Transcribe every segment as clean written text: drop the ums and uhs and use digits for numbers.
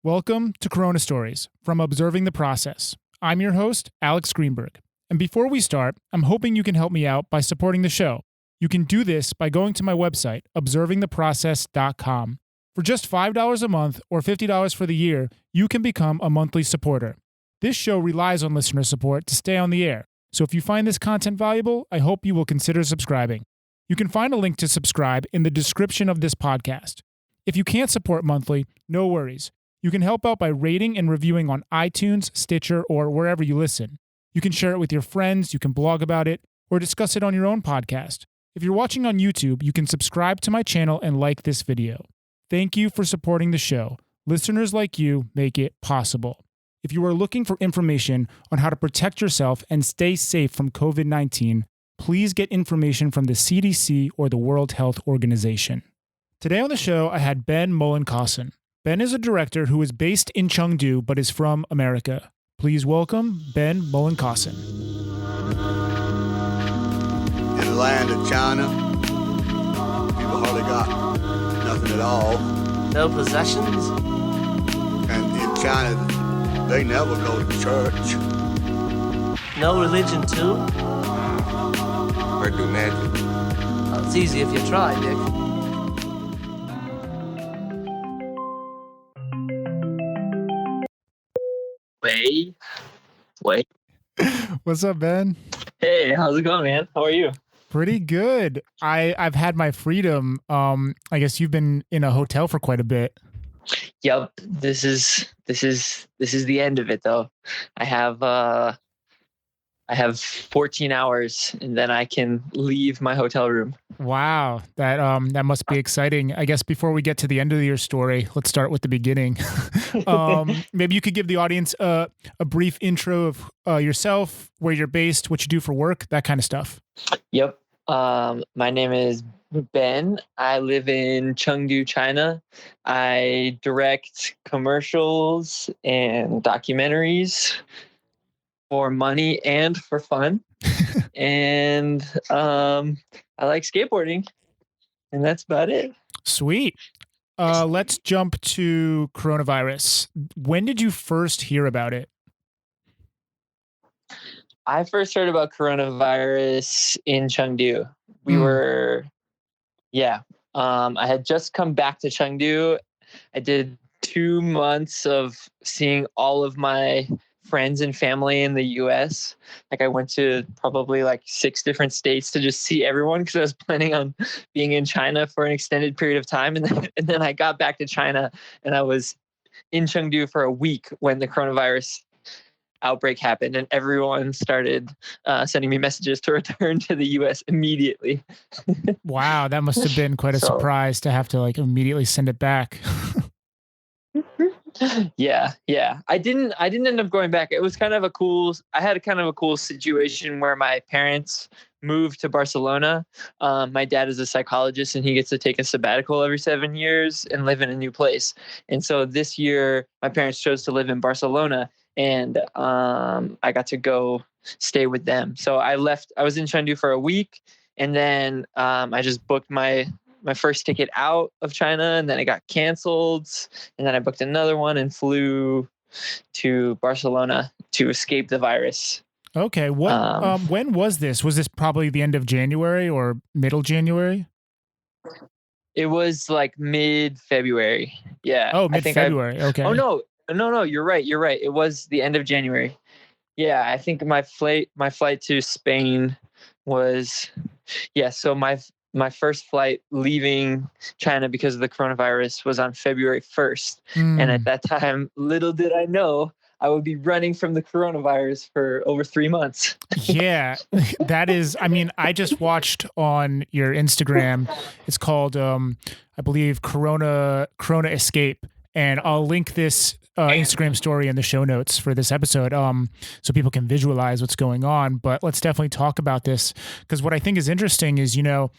Welcome to Corona Stories from Observing the Process. I'm your host, Alex Greenberg. And before we start, I'm hoping you can help me out by supporting the show. You can do this by going to my website, observingtheprocess.com. For just $5 a month or $50 for the year, you can become a monthly supporter. This show relies on listener support to stay on the air. So if you find this content valuable, I hope you will consider subscribing. You can find a link to subscribe in the description of this podcast. If you can't support monthly, no worries. You can help out by rating and reviewing on iTunes, Stitcher, or wherever you listen. You can share it with your friends, you can blog about it, or discuss it on your own podcast. If you're watching on YouTube, you can subscribe to my channel and like this video. Thank you for supporting the show. Listeners like you make it possible. If you are looking for information on how to protect yourself and stay safe from COVID-19, please get information from the CDC or the World Health Organization. Today on the show, I had Ben Mullinkosson. Ben is a director who is based in Chengdu but is from America. Please welcome Ben Mullinkosson. In the land of China, people hardly got nothing at all. No possessions? And in China, they never go to church. No religion too? Or do magic. Well, it's easy if you try, Dick. Wait. What's up, Ben? Hey, how's it going, man? How are you? Pretty good. I've had my freedom. I guess you've been in a hotel for quite a bit. Yep. This is the end of it, though. I have 14 hours, and then I can leave my hotel room. Wow, that must be exciting. I guess before we get to the end of your story, let's start with the beginning. Maybe you could give the audience a brief intro of yourself, where you're based, what you do for work, that kind of stuff. Yep. My name is Ben. I live in Chengdu, China. I direct commercials and documentaries for money and for fun. And I like skateboarding. And that's about it. Sweet. Let's jump to coronavirus. When did you first hear about it? I first heard about coronavirus in Chengdu. I had just come back to Chengdu. I did 2 months of seeing all of my friends and family in the US. Like I went to probably 6 different states to just see everyone because I was planning on being in China for an extended period of time. And then I got back to China and I was in Chengdu for a week when the coronavirus outbreak happened and everyone started sending me messages to return to the US immediately. Wow, that must have been quite a surprise to have to immediately send it back. Yeah. I didn't end up going back. It was I had a cool situation where my parents moved to Barcelona. My dad is a psychologist and he gets to take a sabbatical every 7 years and live in a new place. And so this year my parents chose to live in Barcelona and I got to go stay with them. So I was in Chengdu for a week and then I just booked my first ticket out of China and then it got canceled. And then I booked another one and flew to Barcelona to escape the virus. Okay. When was this? Was this probably the end of January or middle January? It was mid-February. Yeah. Oh, mid-February. Okay. Oh, no. You're right. It was the end of January. Yeah. I think my flight to Spain was, so my first flight leaving China because of the coronavirus was on February 1st. And at that time, little did I know I would be running from the coronavirus for over 3 months. Yeah, that is, I just watched on your Instagram, it's called, I believe, Corona Escape. And I'll link this Instagram story in the show notes for this episode so people can visualize what's going on. But let's definitely talk about this because what I think is interesting is, you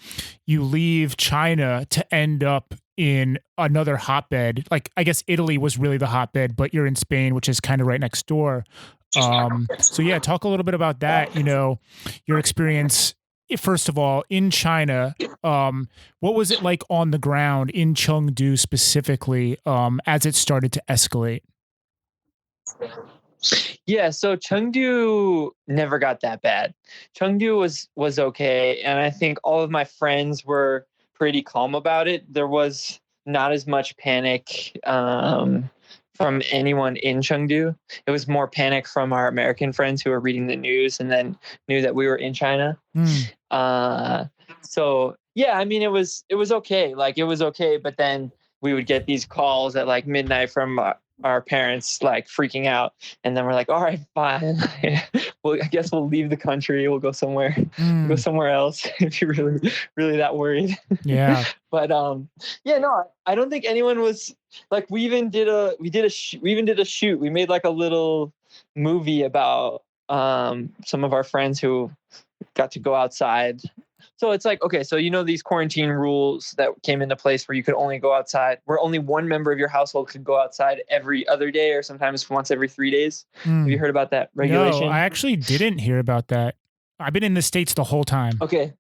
leave China to end up in another hotbed. I guess Italy was really the hotbed, but you're in Spain, which is kind of right next door. So yeah, talk a little bit about that, your experience first of all, in China, what was it like on the ground in Chengdu specifically, as it started to escalate? Yeah, so Chengdu never got that bad. Chengdu was okay, and I think all of my friends were pretty calm about it. There was not as much panic from anyone in Chengdu. It was more panic from our American friends who were reading the news and then knew that we were in China. Mm. So yeah, I mean, it was okay. Like it was okay, but then we would get these calls at like midnight from our parents, like freaking out, and then we're like, all right, fine. Well, I guess we'll leave the country. We'll go somewhere, go somewhere else if you're really that worried. Yeah. But yeah, no, I don't think anyone was like. We even did a shoot. We made like a little movie about some of our friends who got to go outside. So it's like, okay, so you know these quarantine rules that came into place where you could only go outside, where only one member of your household could go outside every other day or sometimes once every 3 days. Have you heard about that regulation? No, I actually didn't hear about that. I've been in the States the whole time. Okay.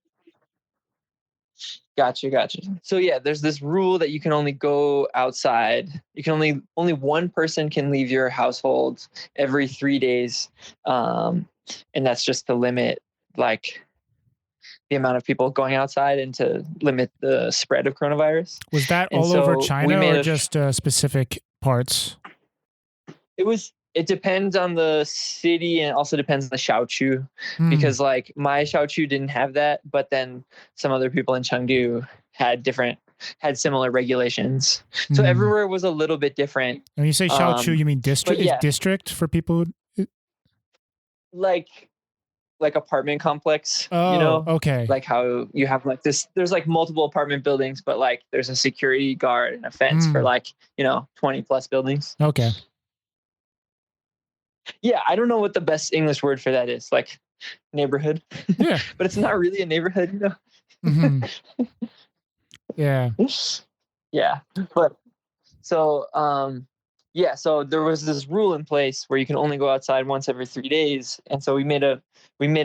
Gotcha. So yeah, there's this rule that you can only go outside. You can only one person can leave your household every 3 days. And that's just to limit like the amount of people going outside and to limit the spread of coronavirus. Was that And all over so China or just specific parts? It depends on the city and also depends on the Xiaochu, because like my Xiaochu didn't have that, but then some other people in Chengdu had similar regulations. So everywhere was a little bit different. When you say Xiaochu, you mean district? Yeah. Is district for people? Like apartment complex, Oh, you know? okay. Like how you have like this, there's like multiple apartment buildings, but like there's a security guard and a fence for like, 20 plus buildings. Okay. Yeah, I don't know what the best English word for that is. Like neighborhood. Yeah. But it's not really a neighborhood, you know? Mm-hmm. Yeah. Yeah. But so so there was this rule in place where you can only go outside once every 3 days. And so we made a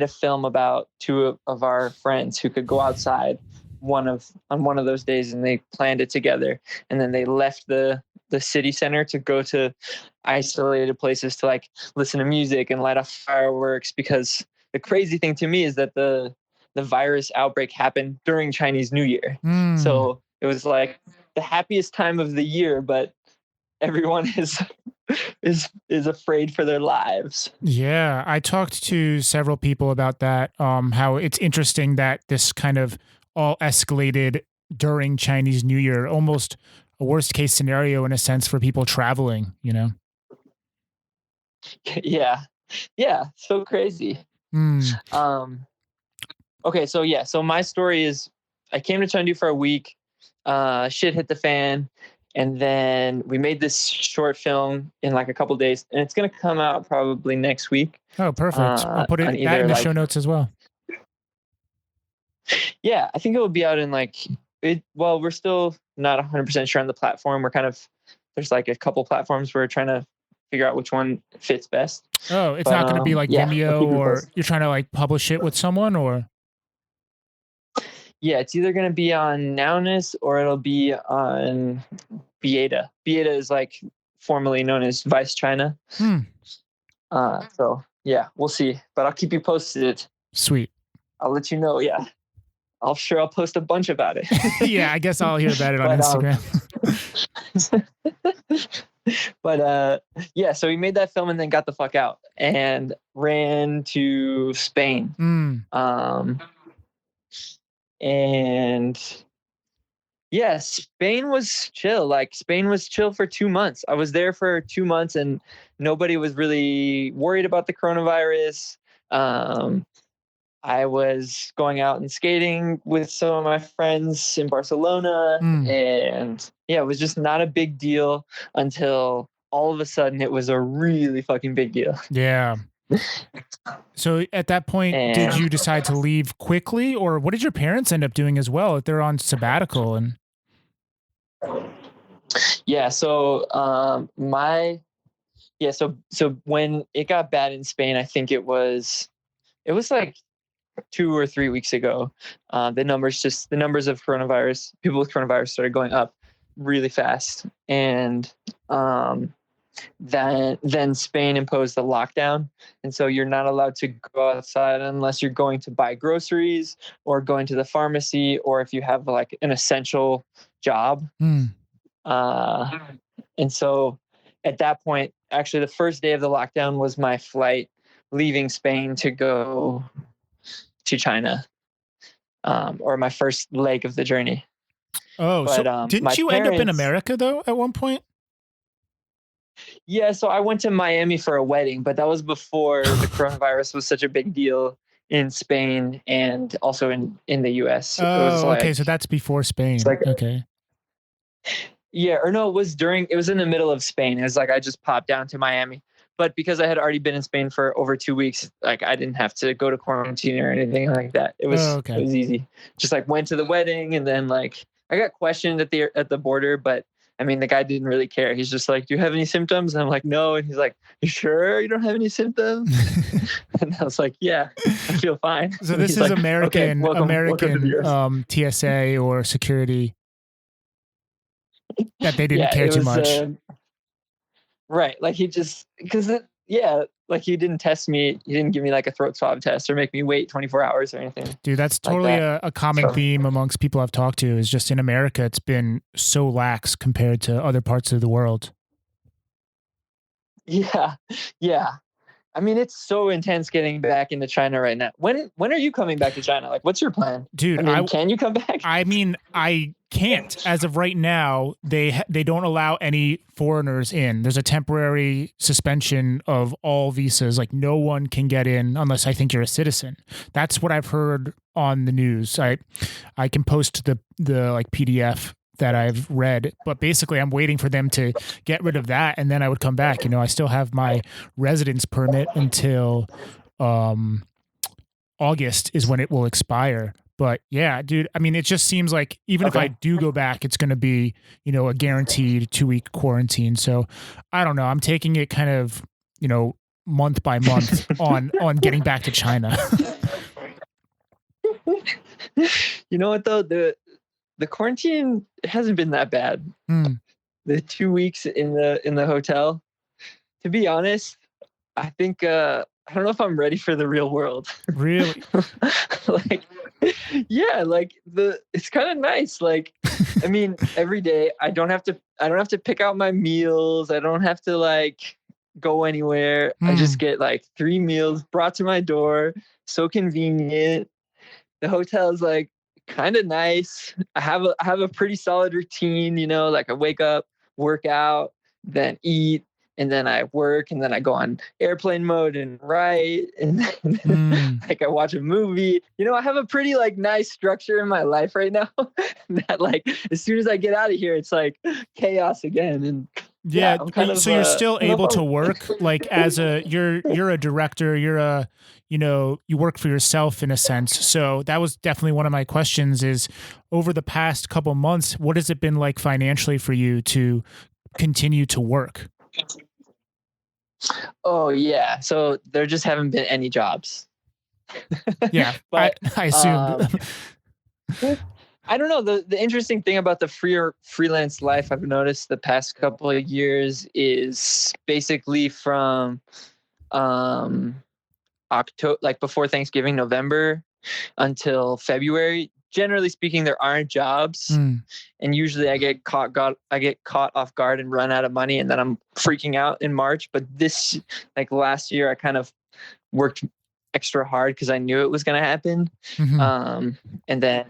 film about two of our friends who could go outside on one of those days, and they planned it together. And then they left the city center to go to isolated places to like listen to music and light off fireworks, because the crazy thing to me is that the virus outbreak happened during Chinese New Year. So it was like the happiest time of the year, but everyone is afraid for their lives. Yeah, I talked to several people about that. How it's interesting that this kind of all escalated during Chinese New Year, almost a worst case scenario in a sense for people traveling, you know? Yeah. So crazy. Okay. So my story is I came to Chengdu for a week, shit hit the fan. And then we made this short film in like a couple of days, and it's going to come out probably next week. Oh, perfect. I'll put that in the show notes as well. Yeah, I think it will be out in well, we're still not 100% sure on the platform. There's like a couple platforms we're trying to figure out which one fits best. Oh, it's not going to be like Vimeo, or you're trying to like publish it with someone, or? Yeah, it's either going to be on Nowness or it'll be on Bieta. Bieta is like formerly known as Vice China. So yeah, we'll see, but I'll keep you posted. Sweet. I'll let you know. Yeah. I'll post a bunch about it. Yeah, I guess I'll hear about it on Instagram. But yeah, so we made that film and then got the fuck out and ran to Spain. And yeah, Spain was chill. Like Spain was chill for 2 months. I was there for 2 months and nobody was really worried about the coronavirus. I was going out and skating with some of my friends in Barcelona, and yeah, it was just not a big deal until all of a sudden it was a really fucking big deal. Yeah. So at that point, did you decide to leave quickly, or what did your parents end up doing as well if they're on sabbatical? And yeah, so so when it got bad in Spain, I think it was like 2 or 3 weeks ago, the numbers of coronavirus, people with coronavirus started going up really fast. And then Spain imposed the lockdown. And so you're not allowed to go outside unless you're going to buy groceries or going to the pharmacy, or if you have like an essential job. And so at that point, actually the first day of the lockdown was my flight leaving Spain to go to China, or my first leg of the journey. Oh, But, so didn't you end up in America though at one point? Yeah, so I went to Miami for a wedding, but that was before the coronavirus was such a big deal in Spain and also in the US. It was Oh, like, okay, so that's before Spain. like, okay. Yeah, or no, it was in the middle of Spain. It was like I just popped down to Miami. But because I had already been in Spain for over 2 weeks, like I didn't have to go to quarantine or anything like that. It was easy. Just like went to the wedding, and then like I got questioned at the border, but I mean the guy didn't really care. He's just like, "Do you have any symptoms?" And I'm like, "No." And he's like, "You sure you don't have any symptoms?" And I was like, "Yeah, I feel fine." So this is like, American welcome TSA or security that they didn't care too much. Right. Like he just, like he didn't test me. He didn't give me like a throat swab test or make me wait 24 hours or anything. Dude, that's totally like a common theme amongst people I've talked to, is just in America, it's been so lax compared to other parts of the world. Yeah. Yeah. I mean, it's so intense getting back into China right now. When are you coming back to China? Like, what's your plan? Dude, I mean, can you come back? I mean, I can't. As of right now, they don't allow any foreigners in. There's a temporary suspension of all visas. Like, no one can get in unless I think you're a citizen. That's what I've heard on the news. I can post the like PDF that I've read, but basically I'm waiting for them to get rid of that, and then I would come back. You know, I still have my residence permit until August is when it will expire. But yeah, dude, I mean, it just seems like even if I do go back, it's going to be, you know, a guaranteed 2-week quarantine. So I don't know. I'm taking it kind of, you know, month by month on getting back to China. You know what though? The quarantine hasn't been that bad. The 2 weeks in the hotel, to be honest, I think I don't know if I'm ready for the real world. Really? Like, yeah, like it's kind of nice. Like, I mean, every day I don't have to pick out my meals. I don't have to like go anywhere. I just get like 3 meals brought to my door. So convenient. The hotel is like kind of nice. I have a pretty solid routine, you know, like I wake up, work out, then eat, and then I work, and then I go on airplane mode and write, and then like I watch a movie. You know, I have a pretty like nice structure in my life right now that like as soon as I get out of here, it's like chaos again. And yeah, so you're still able to work like as you're a director, you know, you work for yourself in a sense. So that was definitely one of my questions is, over the past couple months, what has it been like financially for you to continue to work? Oh yeah. So there just haven't been any jobs. Yeah, but I assumed. I don't know. The interesting thing about the freelance life I've noticed the past couple of years is basically from October, like before Thanksgiving, November, until February. Generally speaking, there aren't jobs, and usually I get caught off guard and run out of money, and then I'm freaking out in March. But this, like last year, I kind of worked extra hard because I knew it was going to happen, and then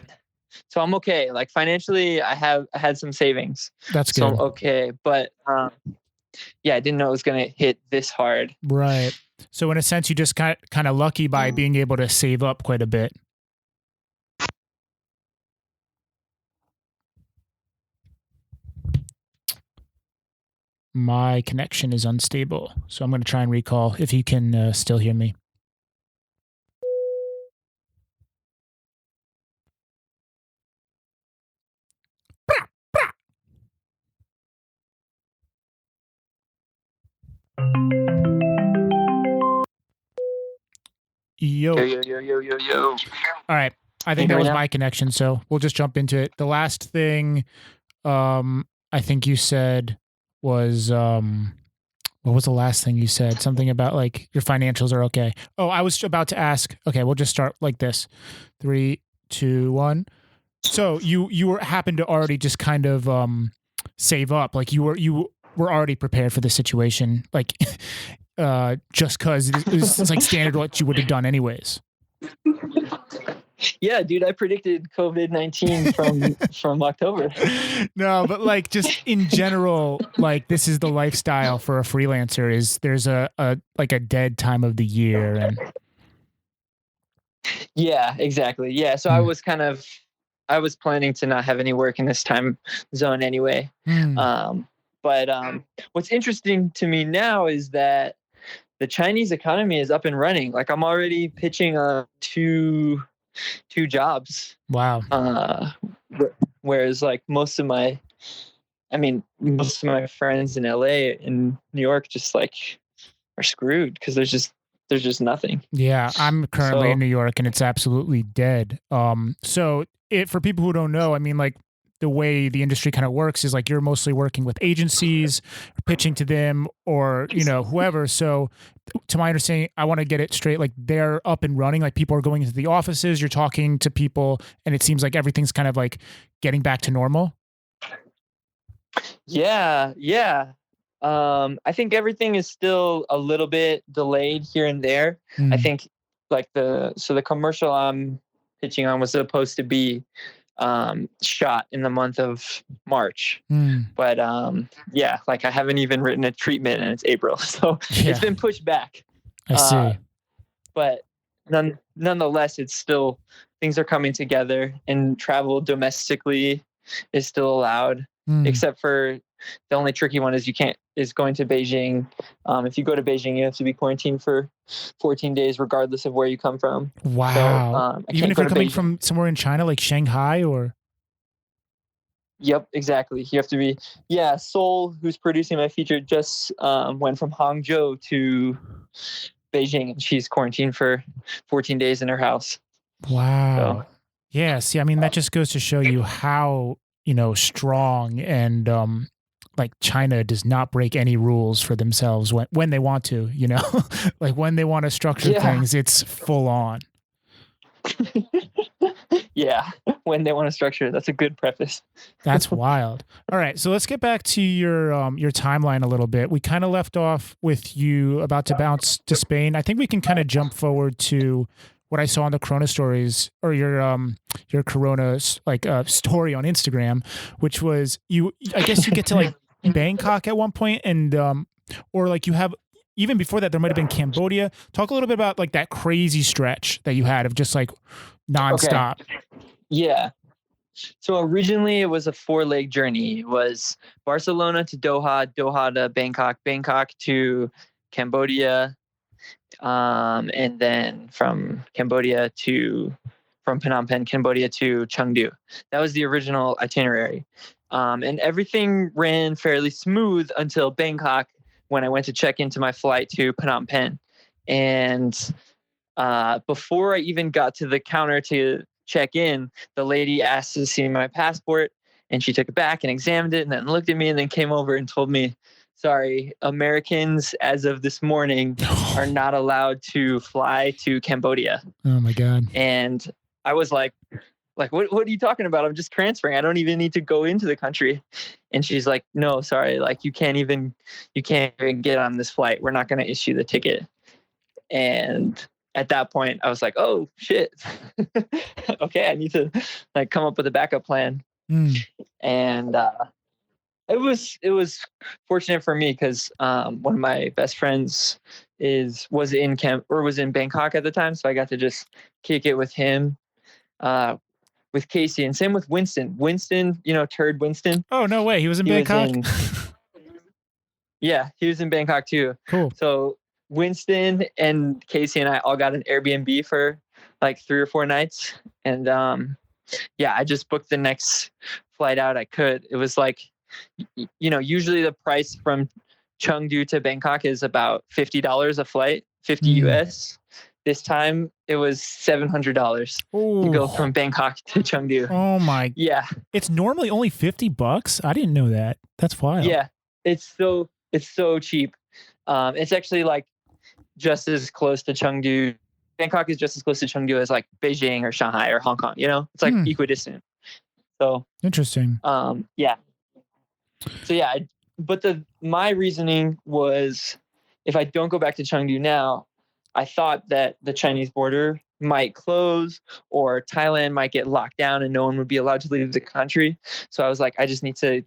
so I'm okay. Like financially, I had some savings. That's good. So I'm okay, but yeah, I didn't know it was going to hit this hard. Right. So in a sense, you just kind of lucky by being able to save up quite a bit. My connection is unstable, so I'm going to try and recall if you can still hear me. Yo. Yo. All right. I think that was my connection, so we'll just jump into it. The last thing I think you said was what was the last thing you said? Something about like your financials are okay. Oh, I was about to ask. Okay, we'll just start like this. 3, 2, 1. So you happened to already just kind of save up. Like you were already prepared for the situation. Like just because it's like standard what you would have done anyways. Yeah, dude, I predicted COVID-19 from October. No, but like just in general, like this is the lifestyle for a freelancer. Is there's a like a dead time of the year and. Yeah, exactly. Yeah, so I was planning to not have any work in this time zone anyway. But what's interesting to me now is that the Chinese economy is up and running. Like I'm already pitching two jobs. Wow. Whereas like most of my friends in LA and New York just like are screwed because there's just nothing. Yeah, I'm currently in New York and it's absolutely dead. So for people who don't know, I mean, like the way the industry kind of works is like you're mostly working with agencies, pitching to them, or whoever. So, to my understanding, I want to get it straight. Like they're up and running. Like people are going into the offices. You're talking to people, and it seems like everything's kind of like getting back to normal. Yeah. I think everything is still a little bit delayed here and there. I think like the commercial I'm pitching on was supposed to be shot in the month of March. But like I haven't even written a treatment and it's April. So it's been pushed back. I see. But nonetheless, it's still, things are coming together and travel domestically is still allowed, except for the only tricky one is going to Beijing. If you go to Beijing, you have to be quarantined for 14 days, regardless of where you come from. Wow. So, even if you're coming from somewhere in China, like Shanghai or? Yep, exactly. You have to be, Seoul, who's producing my feature, just went from Hangzhou to Beijing, and she's quarantined for 14 days in her house. Wow. So. Yeah. See, I mean, that just goes to show you how, strong and, like China does not break any rules for themselves when they want to, like when they want to structure things, it's full on. Yeah, when they want to structure it. That's a good preface. That's wild. All right, so let's get back to your timeline a little bit. We kind of left off with you about to bounce to Spain. I think we can kind of jump forward to what I saw on the Corona stories, or your Corona story on Instagram, which was I guess you get to like Bangkok at one point, and or like you have, even before that there might have been Cambodia. Talk a little bit about like that crazy stretch that you had of just like nonstop. Okay. Yeah. So originally it was a 4-leg journey. It was Barcelona to Doha, Doha to Bangkok, Bangkok to Cambodia, and then from Phnom Penh, Cambodia to Chengdu. That was the original itinerary. And everything ran fairly smooth until Bangkok, when I went to check into my flight to Phnom Penh. And before I even got to the counter to check in, the lady asked to see my passport, and she took it back and examined it and then looked at me and then came over and told me, sorry, Americans as of this morning are not allowed to fly to Cambodia. Oh my God. And I was like, what are you talking about? I'm just transferring. I don't even need to go into the country. And she's like, no, sorry. Like you can't even get on this flight. We're not going to issue the ticket. And at that point I was like, oh shit. Okay. I need to like come up with a backup plan. And, it was fortunate for me because one of my best friends was in Bangkok at the time. So I got to just kick it with him. With Casey, and same with Winston. Turd Winston. Oh, no way. He was in Bangkok? Yeah, he was in Bangkok too. Cool. So Winston and Casey and I all got an Airbnb for like 3 or 4 nights. And I just booked the next flight out I could. It was like, usually the price from Chengdu to Bangkok is about $50 a flight, 50 US. This time it was $700 to go from Bangkok to Chengdu. Oh my! Yeah, it's normally only $50. I didn't know that. That's wild. Yeah, it's so cheap. It's actually like just as close to Chengdu. Bangkok is just as close to Chengdu as like Beijing or Shanghai or Hong Kong. You know, it's like equidistant. So interesting. Yeah. So yeah, but my reasoning was, if I don't go back to Chengdu now, I thought that the Chinese border might close or Thailand might get locked down and no one would be allowed to leave the country. So I was like, I just need to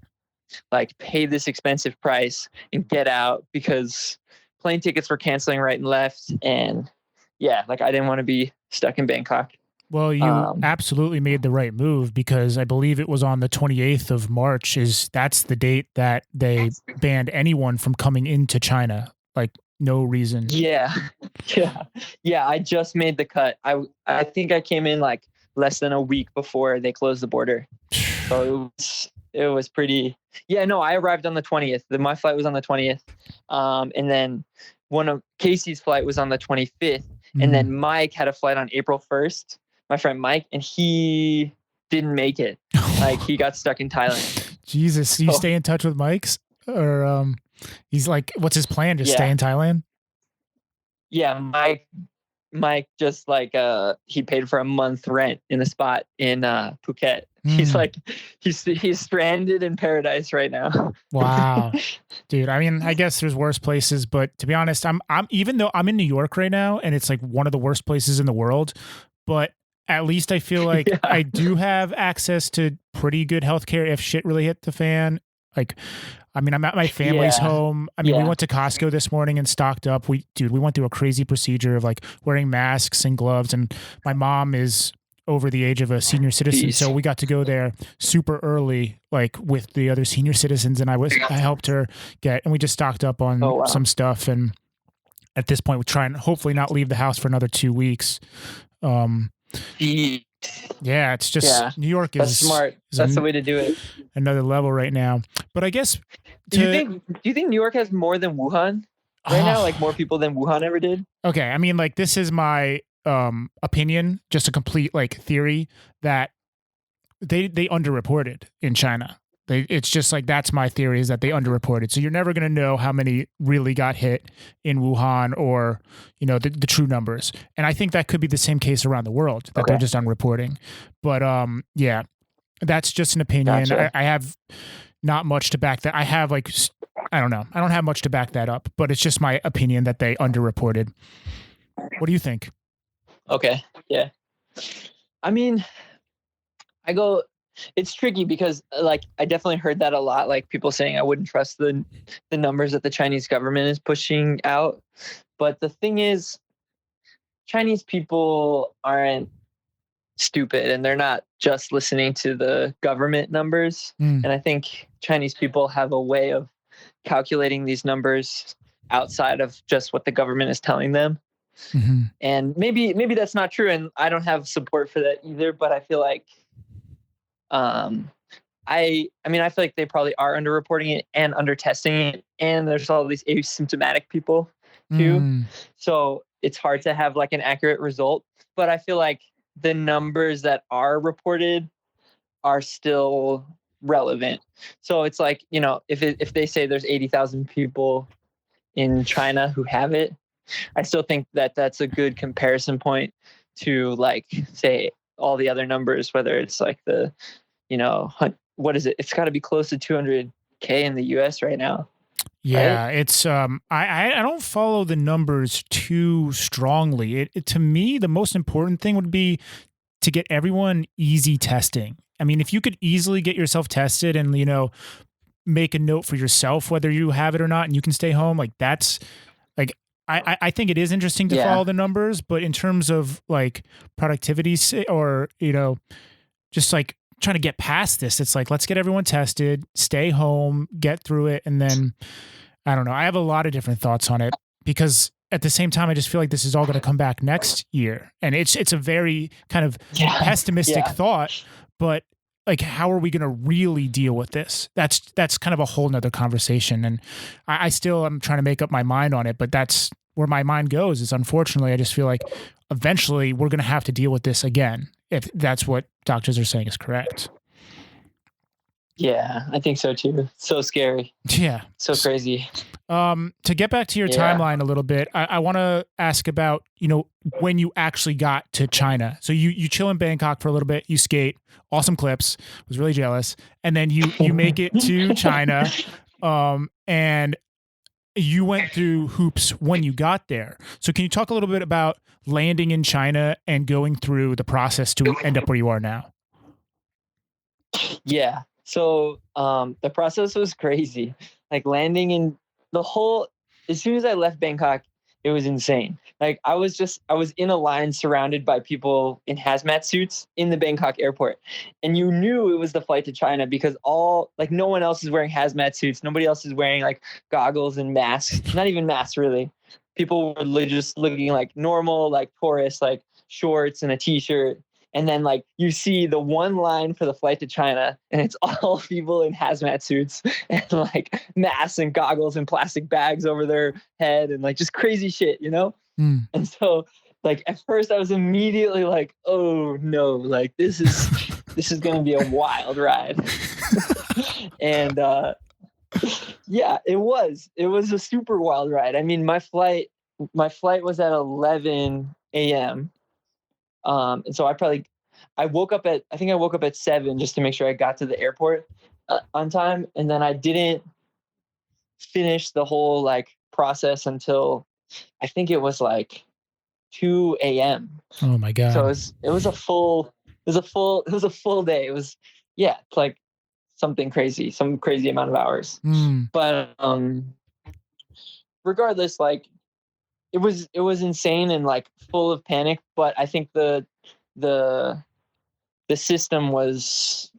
like pay this expensive price and get out, because plane tickets were canceling right and left. And yeah, like I didn't want to be stuck in Bangkok. Well, you absolutely made the right move, because I believe it was on the 28th of March. That's the date that they banned anyone from coming into China. Like no reason. Yeah. I just made the cut. I think I came in like less than a week before they closed the border. So it was pretty. Yeah, no, I arrived on the 20th. My flight was on the 20th. And then one of Casey's flight was on the 25th. And then Mike had a flight on April 1st. My friend Mike, and he didn't make it. Like he got stuck in Thailand. Jesus, do you stay in touch with Mike's, or he's like, what's his plan? Just stay in Thailand? Yeah, Mike just like he paid for a month rent in a spot in Phuket. He's like he's stranded in paradise right now. Wow. Dude, I mean, I guess there's worse places, but to be honest, I'm even though I'm in New York right now and it's like one of the worst places in the world, but at least I feel like I do have access to pretty good healthcare if shit really hit the fan. Like, I mean, I'm at my family's home. I mean, we went to Costco this morning and stocked up. We went through a crazy procedure of like wearing masks and gloves. And my mom is over the age of a senior citizen. So we got to go there super early, like with the other senior citizens. And I helped her and we just stocked up on some stuff. And at this point, we're trying to hopefully not leave the house for another 2 weeks. Yeah, it's just New York is smart. That's the way to do it. Another level right now. But I guess do you think New York has more than Wuhan right now? Like more people than Wuhan ever did? Okay, I mean, like this is my opinion, just a complete like theory that they underreported in China. It's just like that's my theory, is that they underreported. So you're never going to know how many really got hit in Wuhan, or the true numbers. And I think that could be the same case around the world, that they're just underreporting. But yeah, that's just an opinion. Gotcha. I have not much to back that. I have like I don't know. I don't have much to back that up. But it's just my opinion that they underreported. What do you think? Okay. Yeah. I mean, it's tricky because like I definitely heard that a lot, like people saying I wouldn't trust the numbers that the Chinese government is pushing out. But the thing is, Chinese people aren't stupid, and they're not just listening to the government numbers. And I think Chinese people have a way of calculating these numbers outside of just what the government is telling them. And maybe that's not true, and I don't have support for that either, but I feel like I mean, I feel like they probably are underreporting it and undertesting it, and there's all these asymptomatic people too. So it's hard to have like an accurate result. But I feel like the numbers that are reported are still relevant. So it's like, if they say there's 80,000 people in China who have it, I still think that that's a good comparison point to like say all the other numbers, whether it's like the, what is it? It's got to be close to 200K in the US right now. Yeah, right? It's I don't follow the numbers too strongly. It to me, the most important thing would be to get everyone easy testing. I mean, if you could easily get yourself tested and make a note for yourself whether you have it or not, and you can stay home, like that's like I think it is interesting to follow the numbers, but in terms of like productivity or, just like trying to get past this, it's like, let's get everyone tested, stay home, get through it. And then, I don't know, I have a lot of different thoughts on it, because at the same time, I just feel like this is all going to come back next year. And it's a very kind of pessimistic thought, but like, how are we going to really deal with this? That's kind of a whole nother conversation. And I still am trying to make up my mind on it, but that's where my mind goes is, unfortunately, I just feel like eventually we're going to have to deal with this again, if that's what doctors are saying is correct. Yeah, I think so too. So scary. Yeah. So crazy. To get back to your timeline a little bit, I want to ask about, when you actually got to China. So you chill in Bangkok for a little bit, you skate, awesome clips, was really jealous. And then you make it to China, and you went through hoops when you got there. So can you talk a little bit about landing in China and going through the process to end up where you are now? Yeah. So the process was crazy. Like landing in as soon as I left Bangkok, it was insane. Like I was in a line surrounded by people in hazmat suits in the Bangkok airport. And you knew it was the flight to China because no one else is wearing hazmat suits. Nobody else is wearing like goggles and masks, not even masks really. People were just looking like normal, like tourists, like shorts and a t-shirt. And then like you see the one line for the flight to China and it's all people in hazmat suits and like masks and goggles and plastic bags over their head and like just crazy shit, Mm. And so like at first I was immediately like, oh no, like this is going to be a wild ride. And yeah, it was a super wild ride. I mean, my flight was at 11 a.m. And so I woke up at 7 just to make sure I got to the airport on time. And then I didn't finish the whole like process until I think it was like 2 a.m. Oh my God. So it was a full day. It was, it's like some crazy amount of hours. Mm. But regardless, like it was insane and like full of panic, but I think the system was,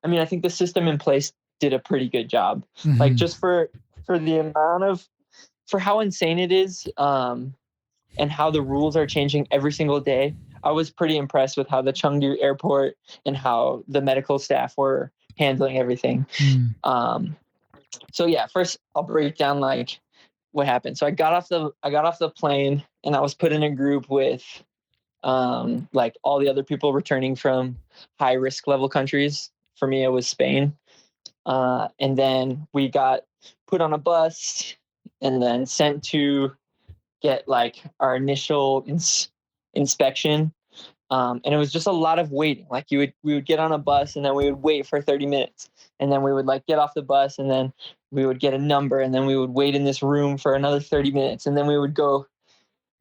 I think the system in place did a pretty good job. Mm-hmm. Like just for the amount for how insane it is, and how the rules are changing every single day. I was pretty impressed with how the Chengdu airport and how the medical staff were handling everything. Mm. So yeah, first I'll break down like what happened. So I got off the plane and I was put in a group with like all the other people returning from high risk level countries. For me, it was Spain. And then we got put on a bus and then sent to get like our initial inspection. And it was just a lot of waiting. Like we would get on a bus and then we would wait for 30 minutes. And then we would like get off the bus and then we would get a number and then we would wait in this room for another 30 minutes. And then we would go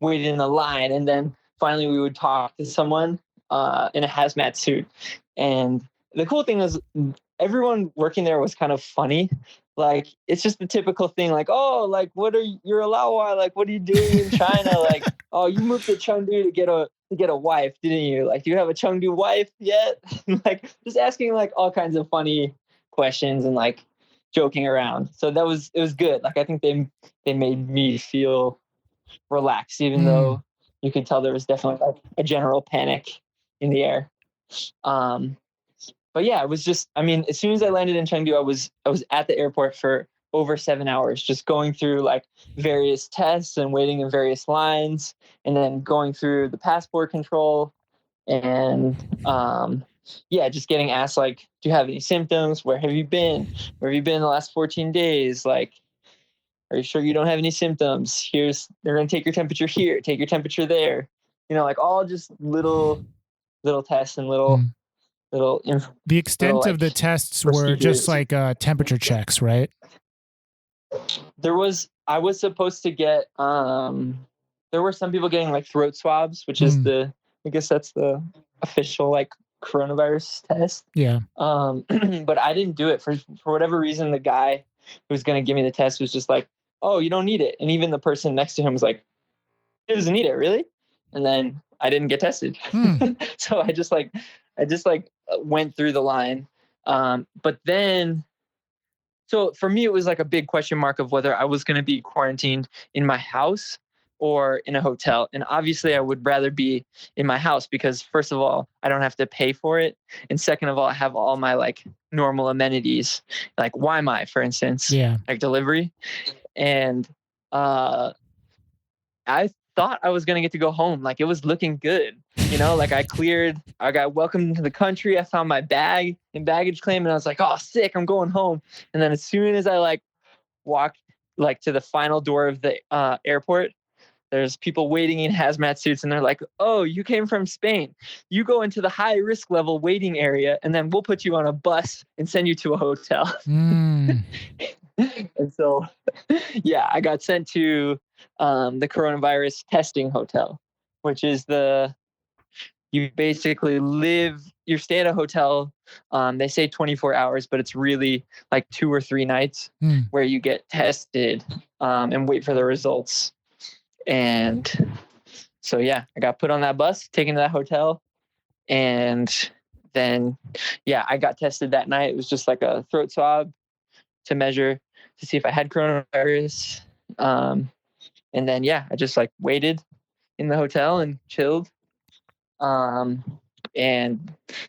wait in a line. And then finally we would talk to someone in a hazmat suit. And the cool thing was everyone working there was kind of funny. Like, it's just the typical thing, like, oh, like, you're a Laowa, like, what are you doing in China? Like, oh, you moved to Chengdu to get a wife, didn't you? Like, do you have a Chengdu wife yet? Like, just asking like all kinds of funny questions and like joking around. So it was good. Like, I think they made me feel relaxed, even though you could tell there was definitely like a general panic in the air. But yeah, it was just, as soon as I landed in Chengdu, I was at the airport for over 7 hours, just going through like various tests and waiting in various lines and then going through the passport control and, just getting asked like, do you have any symptoms? Where have you been? Where have you been the last 14 days? Like, are you sure you don't have any symptoms? They're going to take your temperature here, take your temperature there, like all just little tests and little the extent of the tests were just like temperature checks, right? I was supposed to get there were some people getting like throat swabs, which is I guess that's the official like coronavirus test. Yeah. But I didn't do it for whatever reason. The guy who was going to give me the test was just like, oh, you don't need it. And even the person next to him was like, he doesn't need it, really? And then I didn't get tested. So I just went through the line. But then, so for me, it was like a big question mark of whether I was going to be quarantined in my house or in a hotel. And obviously I would rather be in my house because first of all, I don't have to pay for it. And second of all, I have all my like normal amenities, like Wi-Fi, for instance, like delivery. And, I thought I was gonna get to go home. Like it was looking good. Like I got welcomed into the country. I found my bag and baggage claim, and I was like, oh, sick, I'm going home. And then as soon as I like walked like to the final door of the airport, there's people waiting in hazmat suits, and they're like, oh, you came from Spain. You go into the high risk level waiting area, and then we'll put you on a bus and send you to a hotel. Mm. And so, yeah, I got sent to the coronavirus testing hotel, which is you basically you stay at a hotel. They say 24 hours, but it's really like 2 or 3 nights where you get tested and wait for the results. And so, yeah, I got put on that bus, taken to that hotel. And then, yeah, I got tested that night. It was just like a throat swab to measure to see if I had coronavirus. And then, yeah, I just like waited in the hotel and chilled. And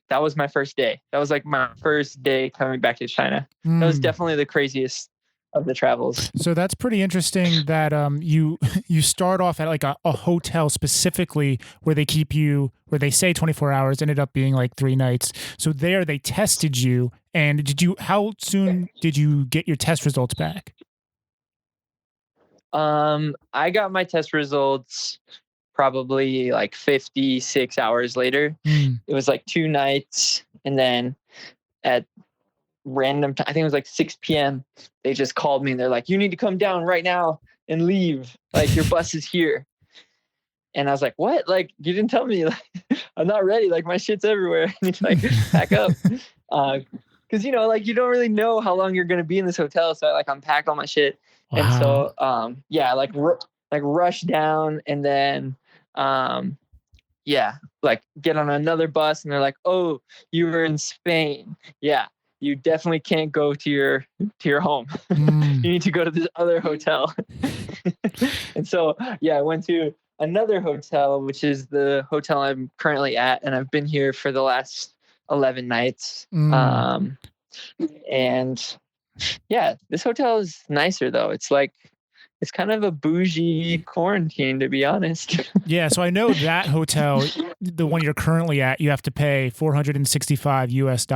that was my first day. That was like my first day coming back to China. That was definitely the craziest of the travels. So that's pretty interesting that you start off at like a hotel specifically where they say 24 hours, ended up being like 3 nights. So there they tested you, and how soon did you get your test results back? I got my test results probably like 56 hours later. It was like 2 nights, and then at random time, I think it was like 6 p.m. they just called me, and they're like, you need to come down right now and leave. Like your bus is here. And I was like, what? Like you didn't tell me. Like I'm not ready. Like my shit's everywhere. I need to like pack up. Cause like you don't really know how long you're gonna be in this hotel. So I like unpacked all my shit. Wow. And so yeah, like rush down, and then yeah, like get on another bus, and they're like, oh, you were in Spain. Yeah. You definitely can't go to your home. You need to go to this other hotel. And so, yeah, I went to another hotel, which is the hotel I'm currently at, and I've been here for the last 11 nights. And yeah, this hotel is nicer though. It's kind of a bougie quarantine, to be honest. Yeah, so I know that hotel, the one you're currently at, you have to pay $465 US.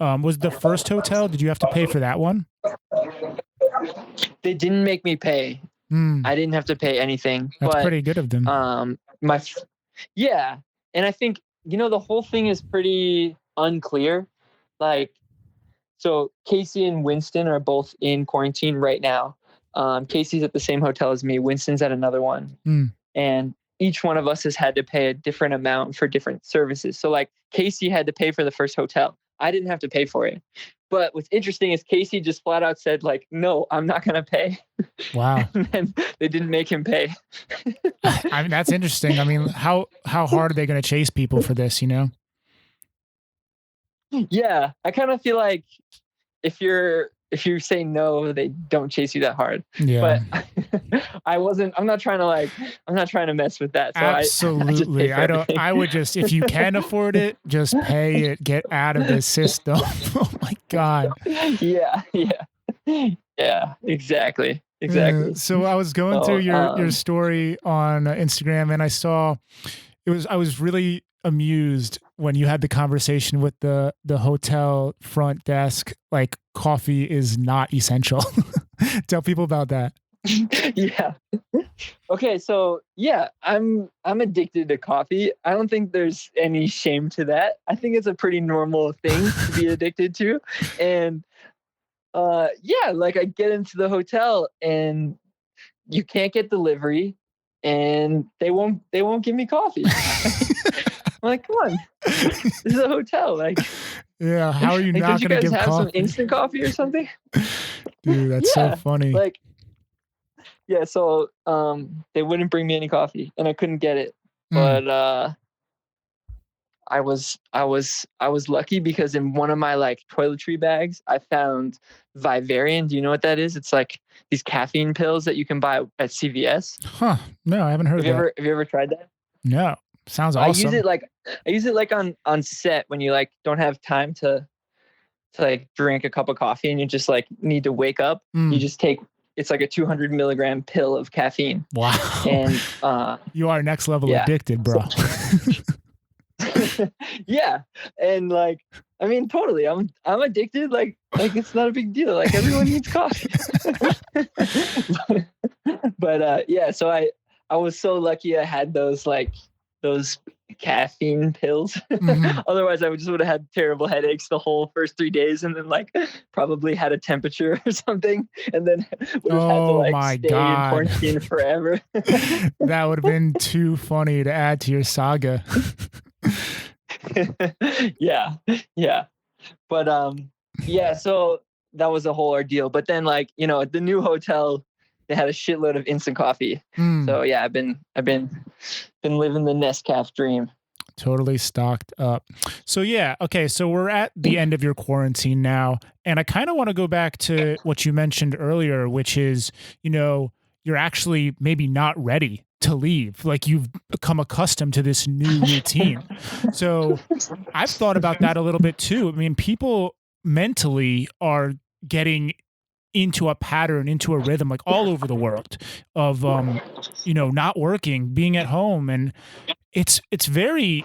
Was the first hotel, did you have to pay for that one? They didn't make me pay. I didn't have to pay anything. That's pretty good of them. Yeah, and I think, the whole thing is pretty unclear. Like, so Casey and Winston are both in quarantine right now. Casey's at the same hotel as me. Winston's at another one. And each one of us has had to pay a different amount for different services. So like Casey had to pay for the first hotel. I didn't have to pay for it. But what's interesting is Casey just flat out said like, no, I'm not going to pay. Wow. And they didn't make him pay. I mean, that's interesting. I mean, how hard are they going to chase people for this, Yeah. I kind of feel like if you say no, they don't chase you that hard. Yeah. But I'm not trying to mess with that. So absolutely. I would just, if you can afford it, just pay it, get out of this system. Oh my God. Yeah. Exactly. So I was going through your story on Instagram, and I saw I was really amused when you had the conversation with the hotel front desk, like coffee is not essential. Tell people about that. Yeah. Okay. So yeah, I'm addicted to coffee. I don't think there's any shame to that. I think it's a pretty normal thing to be addicted to. And yeah, like I get into the hotel and you can't get delivery, and they won't give me coffee. I'm like, come on, this is a hotel. Like, yeah, how are you not going to give coffee? Did you guys have some instant coffee or something? Dude, that's so funny. Like, yeah, so they wouldn't bring me any coffee, and I couldn't get it. But I was lucky because in one of my like toiletry bags, I found Vivarium. Do you know what that is? It's like these caffeine pills that you can buy at CVS. Huh? No, I haven't heard of that. Have you ever tried that? No. Sounds awesome. I use it like on set when you like don't have time to like drink a cup of coffee and you just like need to wake up. You just take it's like a 200 milligram pill of caffeine. Wow. And you are next level addicted, bro. Yeah. And like, I mean, totally. I'm addicted. Like it's not a big deal. Like everyone needs coffee. But yeah, so I was so lucky I had those caffeine pills. Mm-hmm. Otherwise I would have had terrible headaches the whole first 3 days, and then like probably had a temperature or something, and then would have had to like stay in quarantine forever. That would have been too funny to add to your saga. Yeah. But yeah, so that was a whole ordeal. But then like, you know, at the new hotel, they had a shitload of instant coffee. So yeah, I've been living the Nescafe dream. Totally stocked up. So yeah, okay, so we're at the end of your quarantine now, and I kind of want to go back to what you mentioned earlier, which is, you know, you're actually maybe not ready to leave. Like you've become accustomed to this new routine. So I've thought about that a little bit too. I mean, people mentally are getting into a pattern, into a rhythm, like all over the world of, you know, not working, being at home. And it's very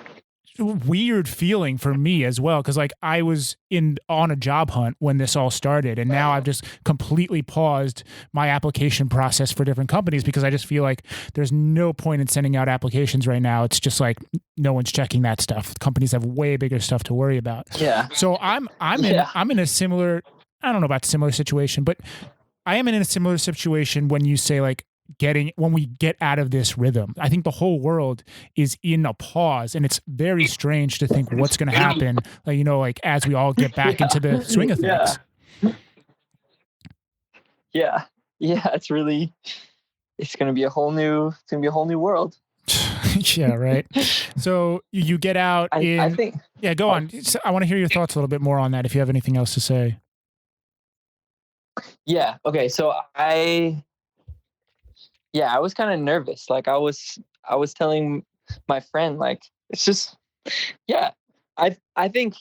weird feeling for me as well. Cause like I was on a job hunt when this all started. And now I've just completely paused my application process for different companies because I just feel like there's no point in sending out applications right now. It's just like no one's checking that stuff. Companies have way bigger stuff to worry about. Yeah. So I'm in a similar, I don't know about similar situation, but I am in a similar situation when you say like when we get out of this rhythm. I think the whole world is in a pause, and it's very strange to think what's going to happen, like, you know, like as we all get back into the swing of things. Yeah. It's going to be a whole new world. Yeah. Right. So you get out I think, yeah, go on. I want to hear your thoughts a little bit more on that. If you have anything else to say. Yeah. Okay. So I was kind of nervous. Like I was telling my friend, like, it's just, yeah, I think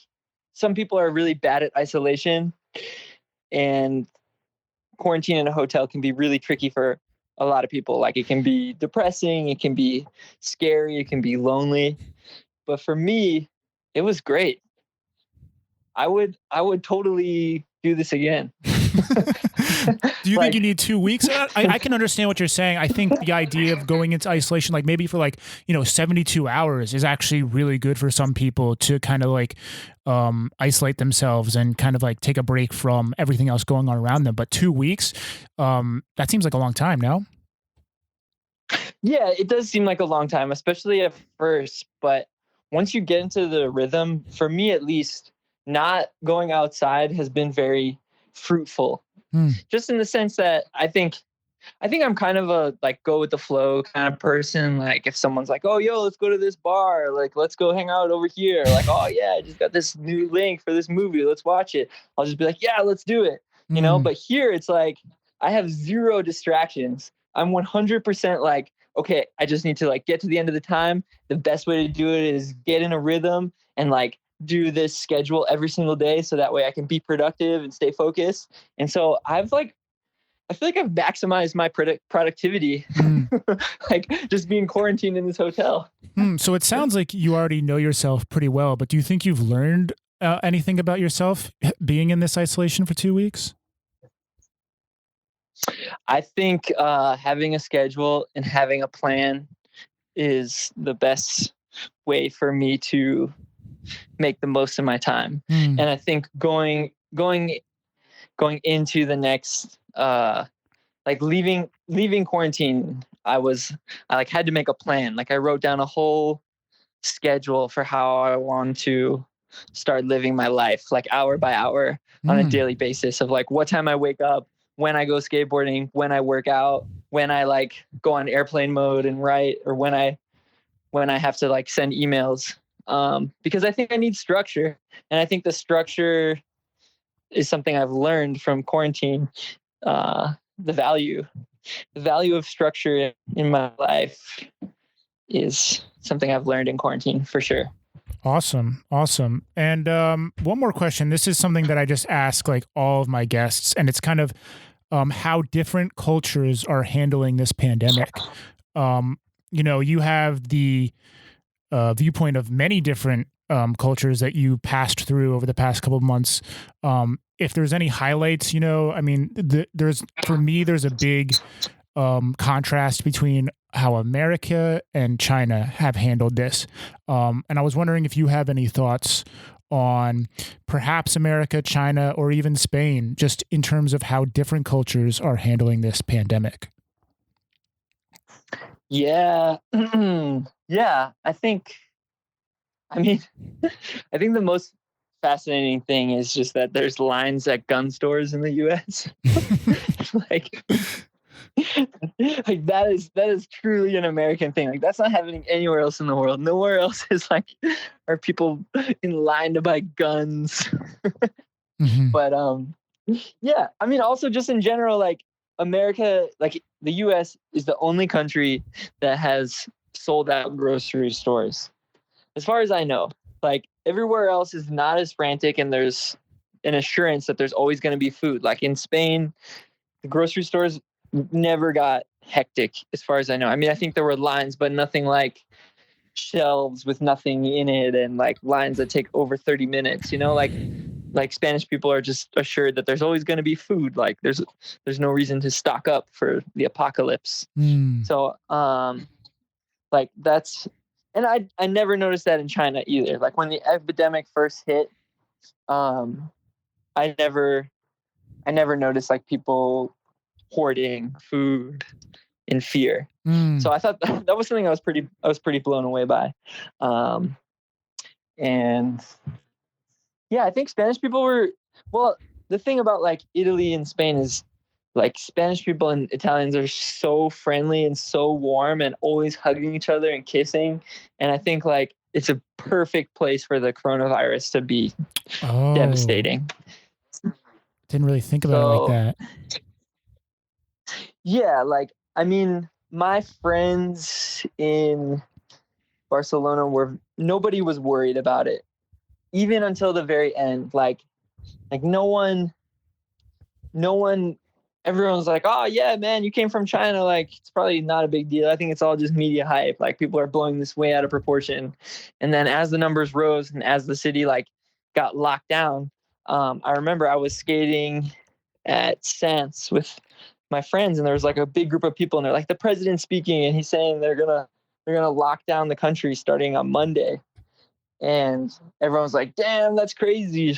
some people are really bad at isolation, and quarantine in a hotel can be really tricky for a lot of people. Like it can be depressing, it can be scary, it can be lonely. But for me, it was great. I would totally do this again. Do you think you need 2 weeks? I can understand what you're saying. I think the idea of going into isolation, like maybe for like, you know, 72 hours is actually really good for some people to kind of like isolate themselves and kind of like take a break from everything else going on around them. But 2 weeks, that seems like a long time, no? Yeah, it does seem like a long time, especially at first. But once you get into the rhythm, for me at least, not going outside has been very fruitful. Just in the sense that I think I'm kind of a like go with the flow kind of person. Like if someone's like, oh, yo, let's go to this bar, like let's go hang out over here, like, oh yeah, I just got this new link for this movie, let's watch it. I'll just be like, yeah, let's do it, you know. But here it's like I have zero distractions. I'm 100% like, okay, I just need to like get to the end of the time. The best way to do it is get in a rhythm and like do this schedule every single day, so that way I can be productive and stay focused. And so I feel like I've maximized my productivity, like just being quarantined in this hotel. So it sounds like you already know yourself pretty well, but do you think you've learned anything about yourself being in this isolation for 2 weeks? I think having a schedule and having a plan is the best way for me to make the most of my time. And I think going into the next like leaving quarantine, I like had to make a plan. Like I wrote down a whole schedule for how I want to start living my life, like hour by hour on a daily basis, of like what time I wake up, when I go skateboarding, when I work out, when I like go on airplane mode and write, or when I have to like send emails. Because I think I need structure, and I think the structure is something I've learned from quarantine. The value of structure in my life is something I've learned in quarantine for sure. Awesome. And one more question. This is something that I just ask like all of my guests, and it's kind of how different cultures are handling this pandemic. You have the viewpoint of many different cultures that you passed through over the past couple of months. If there's any highlights, there's a big contrast between how America and China have handled this. And I was wondering if you have any thoughts on perhaps America, China, or even Spain, just in terms of how different cultures are handling this pandemic. Yeah. Yeah. I think the most fascinating thing is just that there's lines at gun stores in the US. like that is truly an American thing. Like, that's not happening anywhere else in the world. Nowhere else is are people in line to buy guns. Mm-hmm. But yeah, also just in general, like America, like the US is the only country that has sold out grocery stores, as far as I know. Like, everywhere else is not as frantic, and there's an assurance that there's always going to be food. Like in Spain, the grocery stores never got hectic, as far as I know. I think there were lines, but nothing like shelves with nothing in it, and like lines that take over 30 minutes, like Spanish people are just assured that there's always going to be food. Like there's no reason to stock up for the apocalypse. So like that's, and I never noticed that in China either. Like when the epidemic first hit, I never noticed like people hoarding food in fear. So I thought that was something I was pretty blown away by. And yeah, I think Spanish people were, well, the thing about like Italy and Spain is like Spanish people and Italians are so friendly and so warm and always hugging each other and kissing. And I think like it's a perfect place for the coronavirus to be devastating. Didn't really think about it like that. Yeah, like, my friends in Barcelona nobody was worried about it, even until the very end. Like no one, everyone was like, oh yeah, man, you came from China. Like, it's probably not a big deal. I think it's all just media hype. Like, people are blowing this way out of proportion. And then as the numbers rose and as the city like got locked down, I remember I was skating at Sants with my friends, and there was like a big group of people, and they're like, the president's speaking, and he's saying they're gonna lock down the country starting on Monday. And everyone's like, damn, that's crazy.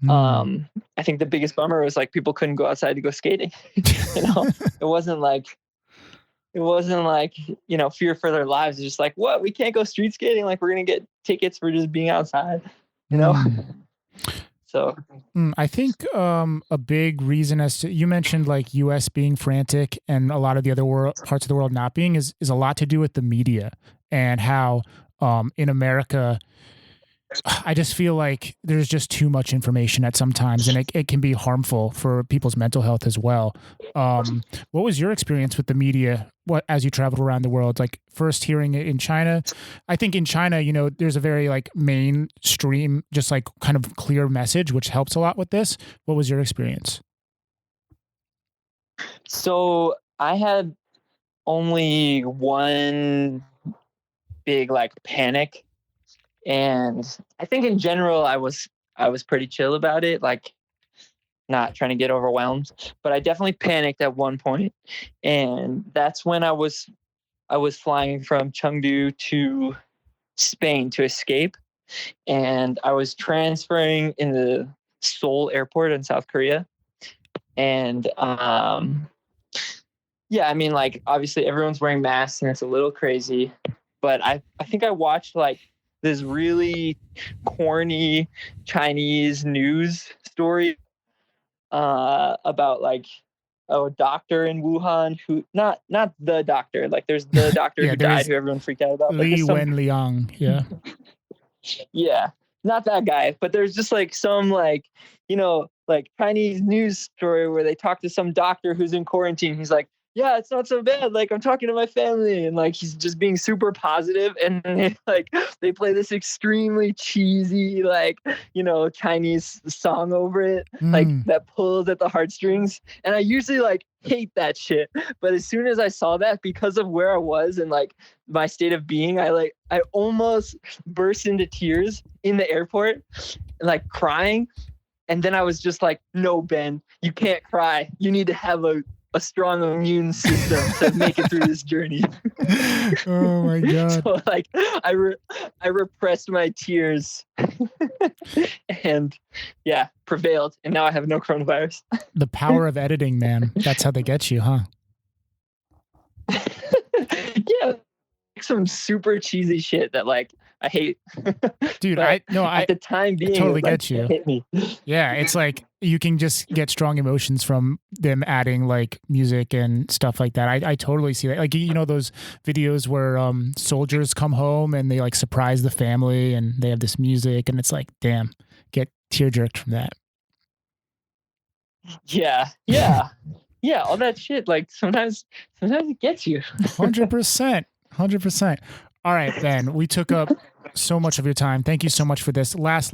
I think the biggest bummer was like people couldn't go outside to go skating. It wasn't like fear for their lives. It's just like, what, we can't go street skating? Like, we're gonna get tickets for just being outside, So I think a big reason, as to, you mentioned like US being frantic and a lot of the other parts of the world not being, is a lot to do with the media, and how in America, I just feel like there's just too much information at sometimes, and it can be harmful for people's mental health as well. What was your experience with the media as you traveled around the world? Like, first hearing it in China. I think in China, there's a very like mainstream, just like kind of clear message, which helps a lot with this. What was your experience? So I had only one big like panic. And I think in general, I was pretty chill about it, like not trying to get overwhelmed. But I definitely panicked at one point, and that's when I was flying from Chengdu to Spain to escape, and I was transferring in the Seoul airport in South Korea, and yeah, like obviously everyone's wearing masks and it's a little crazy, but I think I watched like this really corny Chinese news story about like a doctor in Wuhan who not the doctor, like there's the doctor who died who everyone freaked out about. Li Wenliang, yeah. Yeah, not that guy, but there's just like some like, like Chinese news story where they talk to some doctor who's in quarantine. He's like, yeah, it's not so bad. Like, I'm talking to my family, and like he's just being super positive, and they play this extremely cheesy, like, Chinese song over it, like Mm. that pulls at the heartstrings. And I usually like hate that shit. But as soon as I saw that, because of where I was and like my state of being, I almost burst into tears in the airport, like crying. And then I was just like, no, Ben, you can't cry. You need to have a strong immune system to make it through this journey. Oh my God. So like I repressed my tears and prevailed. And now I have no coronavirus. The power of editing, man. That's how they get you, huh? Yeah. Some super cheesy shit that like I hate. Dude, at I the time being, totally it was, like, get you. it hit me. Yeah, it's like you can just get strong emotions from them adding like music and stuff like that. I totally see that. Like, those videos where soldiers come home and they like surprise the family and they have this music and it's like, damn, get tear jerked from that. Yeah, all that shit. Like sometimes it gets you. 100%. 100%. All right, Ben, we took up so much of your time. Thank you so much for this. Last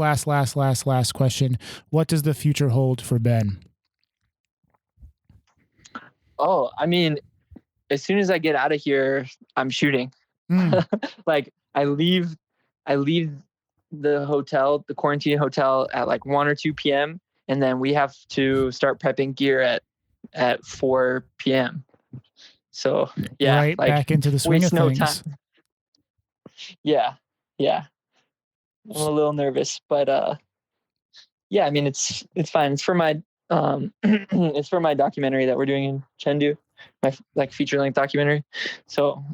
question. What does the future hold for Ben? Oh, I mean, as soon as I get out of here, I'm shooting. Like I leave the hotel, the quarantine hotel at like 1 or 2 p.m. and then we have to start prepping gear at 4 p.m. So yeah, right like, back into the swing of things. Time. Yeah. I'm a little nervous, but yeah, I mean it's fine. It's for my it's for my documentary that we're doing in Chengdu, my like feature length documentary. So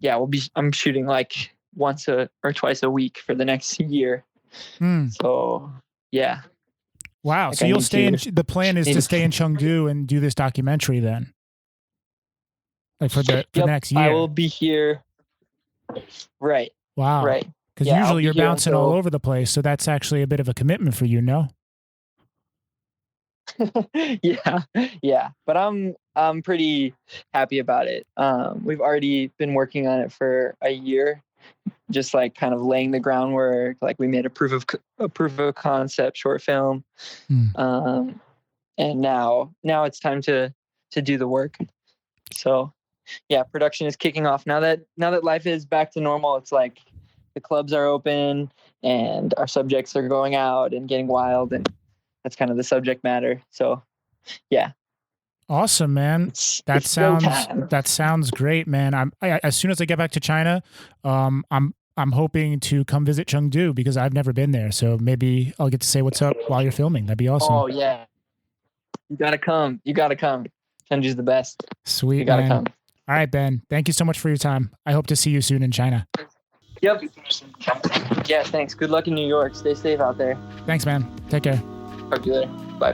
yeah, I'm shooting like once or twice a week for the next year. So yeah. Wow. Like so you'll stay in. The plan is to stay in Chengdu and do this documentary then. Like for the next year. I will be here. Right. Wow. Right. Because usually you're bouncing all over the place, so that's actually a bit of a commitment for you, no? Yeah. But I'm pretty happy about it. We've already been working on it for a year, just like kind of laying the groundwork. Like we made a proof of concept short film, and now it's time to do the work. So yeah, production is kicking off now that life is back to normal. It's like the clubs are open and our subjects are going out and getting wild, and that's kind of the subject matter. So yeah. Awesome, man. That sounds great, man. As soon as I get back to China, I'm hoping to come visit Chengdu because I've never been there. So maybe I'll get to say what's up while you're filming. That'd be awesome. Oh yeah. You gotta come. Chengdu's the best. Sweet. You gotta come. All right, Ben. Thank you so much for your time. I hope to see you soon in China. Yep. Yeah, thanks. Good luck in New York. Stay safe out there. Thanks, man. Take care. Talk to you later. Bye.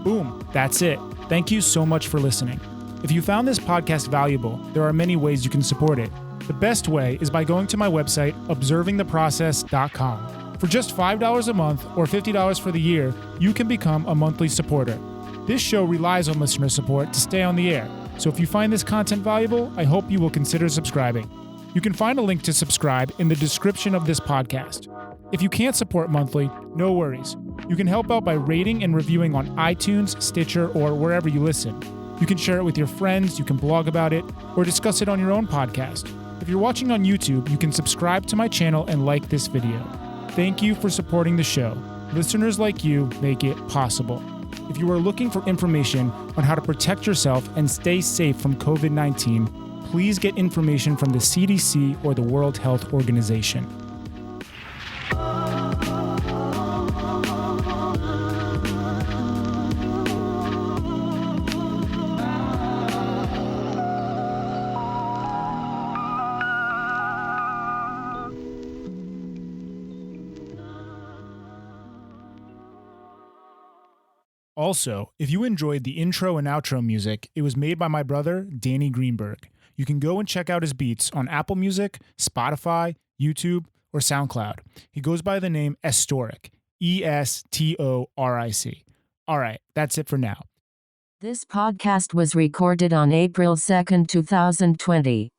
Boom. That's it. Thank you so much for listening. If you found this podcast valuable, there are many ways you can support it. The best way is by going to my website, observingtheprocess.com. For just $5 a month or $50 for the year, you can become a monthly supporter. This show relies on listener support to stay on the air. So if you find this content valuable, I hope you will consider subscribing. You can find a link to subscribe in the description of this podcast. If you can't support monthly, no worries. You can help out by rating and reviewing on iTunes, Stitcher, or wherever you listen. You can share it with your friends, you can blog about it, or discuss it on your own podcast. If you're watching on YouTube, you can subscribe to my channel and like this video. Thank you for supporting the show. Listeners like you make it possible. If you are looking for information on how to protect yourself and stay safe from COVID-19, please get information from the CDC or the World Health Organization. Also, if you enjoyed the intro and outro music, it was made by my brother, Danny Greenberg. You can go and check out his beats on Apple Music, Spotify, YouTube, or SoundCloud. He goes by the name Estoric, Estoric. All right, that's it for now. This podcast was recorded on April 2, 2020.